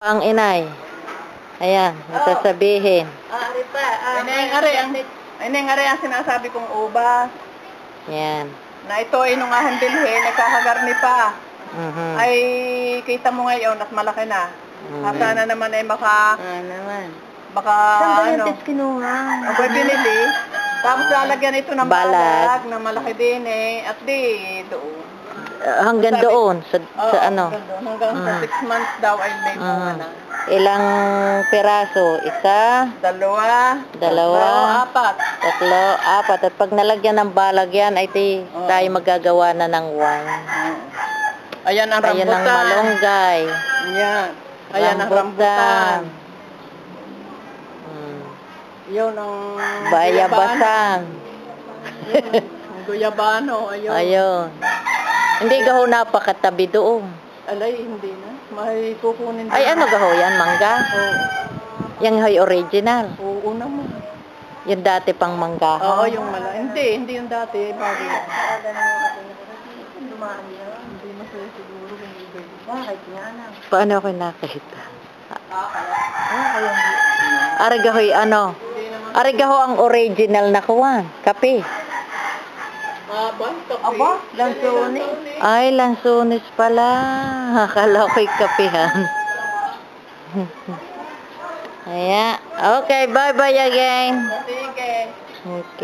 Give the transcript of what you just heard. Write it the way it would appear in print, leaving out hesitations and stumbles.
Ang inay. Ayan, sasabihin. Ari pa. Ineng ari ang sinasabi kong ubas. Yan. Na ito ay nung ahandilhin, nagkakagarni pa. Ay, kita mo ngayon at malaki na. Sana naman ay baka ano. Kinuha. Ako'y binili. Tapos lalagyan ito ng balag na malaki din eh. At di doon. Hanggang doon, sa ano? Hanggang sa 6 months daw ay may bunga na. Ilang piraso? Isa? Dalawa. Apat. Tatlo, apat. At pag nalagyan ng balag yan, ay tayo magagawa na ng wine. Ayan ang rambutan. Ayan ang malunggay. Ayan. Ayan ang rambutan. Yun ang bayabasan. Ang guyabano. Ayun. Hindi gaho napakatabi doon. Alay, hindi na. May kukunin din. Ay, ano gaho yan? Mangga? Oo. Yung hoy original. Oo naman. Yung dati pang mangga. Oo, yung hindi yung dati. Bago yan. Hindi masaya siguro kung iba yun. Bakit nga na? Paano ako nakita? Arigahoy ano? Arigaho ang original na kuwan. Kape. Aba, Lansones. Ay, lansones pala. Akala ko'y kapihan. Ayan. Okay, bye-bye again. sige. Okay.